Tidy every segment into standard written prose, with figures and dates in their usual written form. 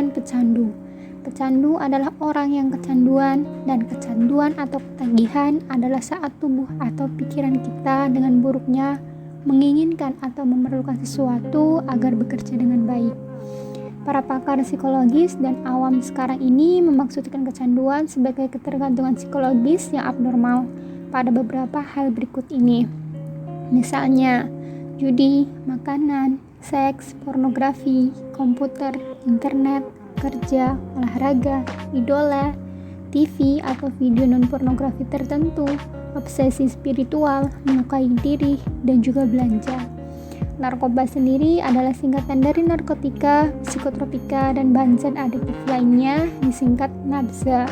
dengan pecandu. Pecandu adalah orang yang kecanduan, dan kecanduan atau ketagihan adalah saat tubuh atau pikiran kita dengan buruknya menginginkan atau memerlukan sesuatu agar bekerja dengan baik. Para pakar psikologis dan awam sekarang ini memaksudkan kecanduan sebagai ketergantungan psikologis yang abnormal pada beberapa hal berikut ini. Misalnya, judi, makanan, seks, pornografi, komputer, internet, kerja, olahraga, idola, TV atau video non-pornografi tertentu, obsesi spiritual, menyukai diri, dan juga belanja. Narkoba sendiri adalah singkatan dari narkotika, psikotropika, dan bahan zat adiktif lainnya, disingkat NABZA,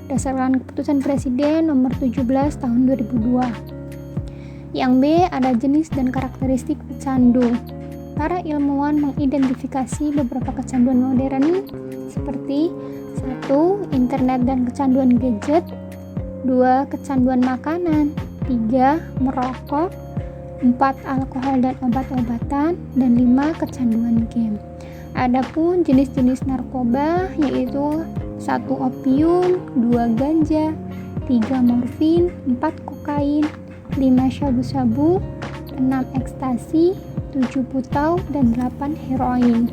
berdasarkan keputusan Presiden nomor 17 tahun 2002. Yang B, ada jenis dan karakteristik pecandu. Para ilmuwan mengidentifikasi beberapa kecanduan modern seperti 1. Internet dan kecanduan gadget, 2. Kecanduan makanan, 3. Merokok, 4. Alkohol dan obat-obatan, dan 5. Kecanduan game. Adapun jenis-jenis narkoba yaitu 1. Opium, 2. Ganja, 3. Morfin, 4. Kokain, 5. Sabu-sabu, 6. Ekstasi, 7. Putau, dan 8. Heroin.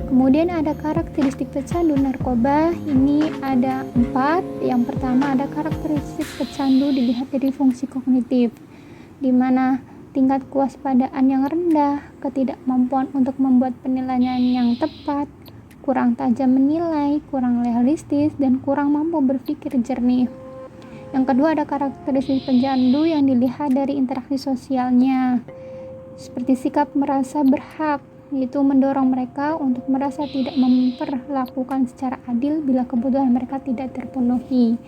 Kemudian ada karakteristik pecandu narkoba, ini ada 4. Yang pertama ada karakteristik pecandu dilihat dari fungsi kognitif, di mana tingkat kewaspadaan yang rendah, ketidakmampuan untuk membuat penilaian yang tepat, kurang tajam menilai, kurang realistis, dan kurang mampu berpikir jernih. Yang kedua ada karakteristik pecandu yang dilihat dari interaksi sosialnya, seperti sikap merasa berhak, yaitu mendorong mereka untuk merasa tidak memperlakukan secara adil bila kebutuhan mereka tidak terpenuhi.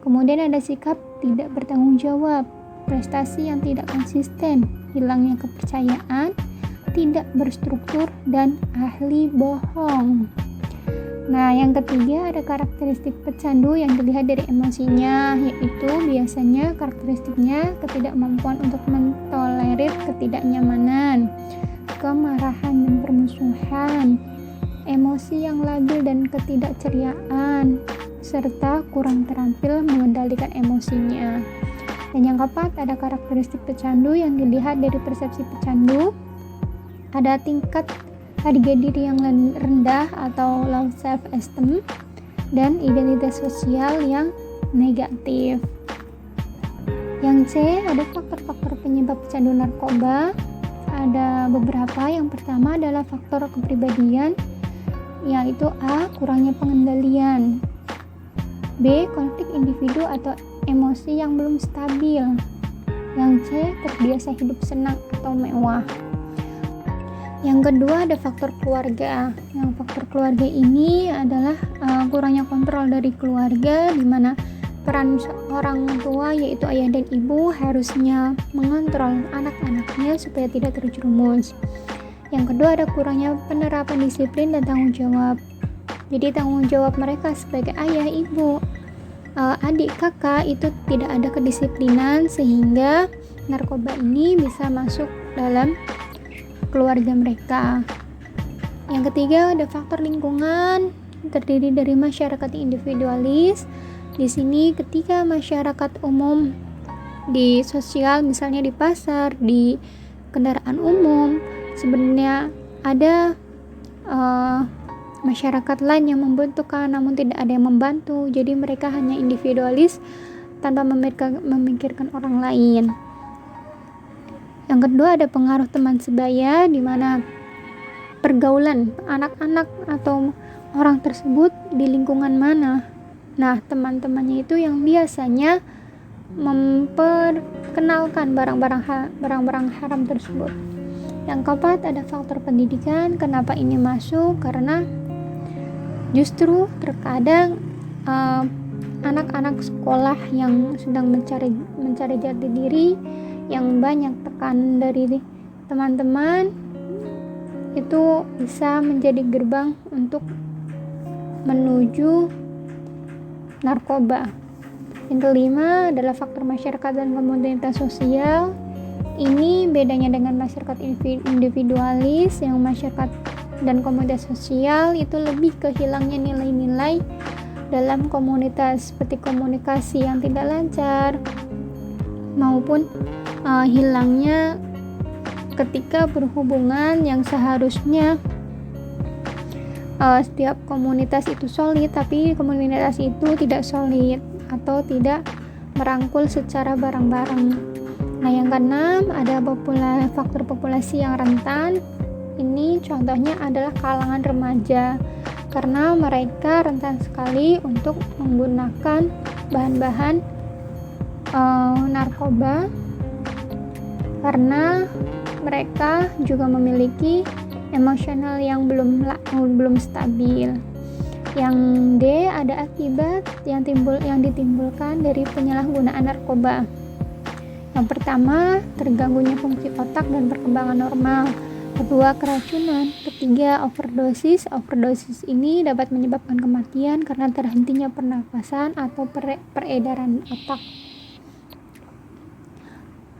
Kemudian ada sikap tidak bertanggung jawab, prestasi yang tidak konsisten, hilangnya kepercayaan, tidak berstruktur, dan ahli bohong. Nah, yang ketiga ada karakteristik pecandu yang dilihat dari emosinya, yaitu biasanya karakteristiknya ketidakmampuan untuk mentolerir ketidaknyamanan, kemarahan dan permusuhan, emosi yang labil dan ketidakceriaan, serta kurang terampil mengendalikan emosinya. Dan yang keempat ada karakteristik pecandu yang dilihat dari persepsi pecandu, ada tingkat harga diri yang rendah atau low self esteem, dan identitas sosial yang negatif. Yang C ada faktor-faktor penyebab pecandu narkoba, ada beberapa. Yang pertama adalah faktor kepribadian, yaitu A. kurangnya pengendalian, B. konflik individu atau emosi yang belum stabil, yang C. terbiasa hidup senang atau mewah. Yang kedua ada faktor keluarga. Yang faktor keluarga ini adalah kurangnya kontrol dari keluarga, di mana peran orang tua yaitu ayah dan ibu harusnya mengontrol anak-anaknya supaya tidak terjerumus. Yang kedua ada kurangnya penerapan disiplin dan tanggung jawab. Jadi tanggung jawab mereka sebagai ayah, ibu, adik, kakak itu tidak ada kedisiplinan, sehingga narkoba ini bisa masuk dalam keluarga mereka. Yang ketiga ada faktor lingkungan, terdiri dari masyarakat individualis. Di sini ketika masyarakat umum di sosial, misalnya di pasar, di kendaraan umum, sebenarnya ada masyarakat lain yang membutuhkan namun tidak ada yang membantu, jadi mereka hanya individualis tanpa memikirkan orang lain. Yang kedua ada pengaruh teman sebaya, di mana pergaulan anak-anak atau orang tersebut di lingkungan mana. Nah, teman-temannya itu yang biasanya memperkenalkan barang-barang haram tersebut. Yang keempat ada faktor pendidikan. Kenapa ini masuk? Karena justru terkadang anak-anak sekolah yang sedang mencari jati diri, yang banyak tekan dari teman-teman, itu bisa menjadi gerbang untuk menuju narkoba. Yang kelima adalah faktor masyarakat dan komunitas sosial. Ini bedanya dengan masyarakat individualis, yang masyarakat dan komunitas sosial itu lebih ke hilangnya nilai-nilai dalam komunitas, seperti komunikasi yang tidak lancar maupun hilangnya ketika berhubungan yang seharusnya setiap komunitas itu solid, tapi komunitas itu tidak solid atau tidak merangkul secara bareng-bareng. Nah, yang keenam ada faktor populasi yang rentan. Ini contohnya adalah kalangan remaja, karena mereka rentan sekali untuk menggunakan bahan-bahan narkoba, karena mereka juga memiliki emosional yang belum stabil. Yang D ada akibat yang ditimbulkan dari penyalahgunaan narkoba. Yang pertama, terganggunya fungsi otak dan perkembangan normal. Kedua, keracunan. Ketiga, overdosis. Overdosis ini dapat menyebabkan kematian karena terhentinya pernapasan atau peredaran otak.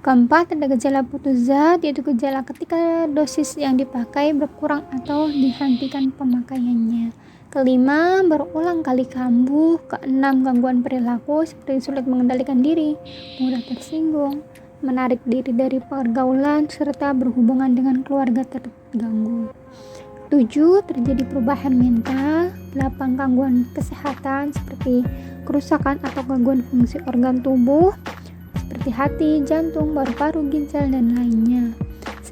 Keempat, ada gejala putus zat, yaitu gejala ketika dosis yang dipakai berkurang atau dihentikan pemakaiannya. Kelima, berulang kali kambuh. Keenam, gangguan perilaku seperti sulit mengendalikan diri, mudah tersinggung, menarik diri dari pergaulan, serta berhubungan dengan keluarga terganggu. 7, terjadi perubahan mental. 8, gangguan kesehatan seperti kerusakan atau gangguan fungsi organ tubuh seperti hati, jantung, paru-paru, ginjal, dan lainnya.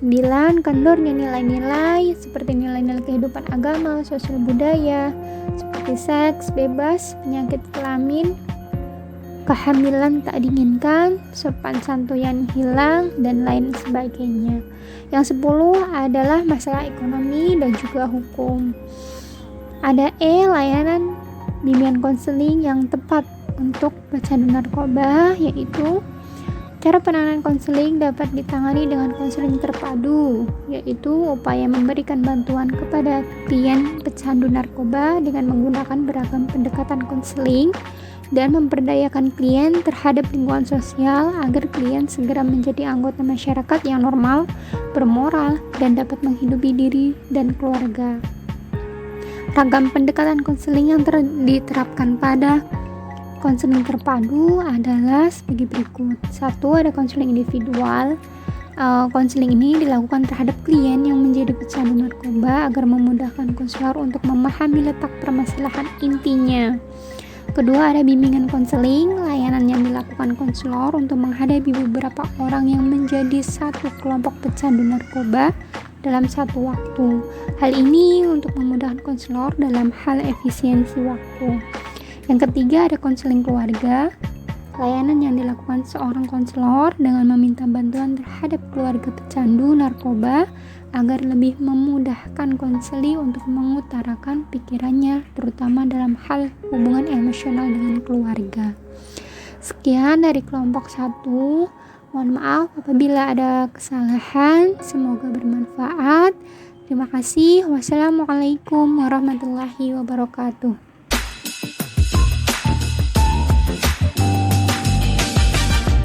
9, kendornya nilai-nilai seperti nilai-nilai kehidupan agama, sosial budaya seperti seks bebas, penyakit kelamin, kehamilan tak diinginkan, sopan santuyan hilang, dan lain sebagainya. Yang 10 adalah masalah ekonomi dan juga hukum. Ada E, layanan bimbingan konseling yang tepat untuk pecandu narkoba, yaitu cara penanganan konseling dapat ditangani dengan konseling terpadu, yaitu upaya memberikan bantuan kepada klien pecandu narkoba dengan menggunakan beragam pendekatan konseling dan memperdayakan klien terhadap lingkungan sosial agar klien segera menjadi anggota masyarakat yang normal, bermoral, dan dapat menghidupi diri dan keluarga. Ragam pendekatan konseling yang diterapkan pada konseling terpadu adalah sebagai berikut. 1, ada konseling individual. Konseling ini dilakukan terhadap klien yang menjadi pecandu narkoba agar memudahkan konselor untuk memahami letak permasalahan intinya. Kedua, ada bimbingan konseling, layanan yang dilakukan konselor untuk menghadapi beberapa orang yang menjadi satu kelompok pecandu narkoba dalam satu waktu. Hal ini untuk memudahkan konselor dalam hal efisiensi waktu. Yang ketiga, ada konseling keluarga, layanan yang dilakukan seorang konselor dengan meminta bantuan terhadap keluarga pecandu narkoba agar lebih memudahkan konseli untuk mengutarakan pikirannya, terutama dalam hal hubungan emosional dengan keluarga. Sekian dari kelompok 1. Mohon maaf apabila ada kesalahan, semoga bermanfaat. Terima kasih. Wassalamualaikum warahmatullahi wabarakatuh.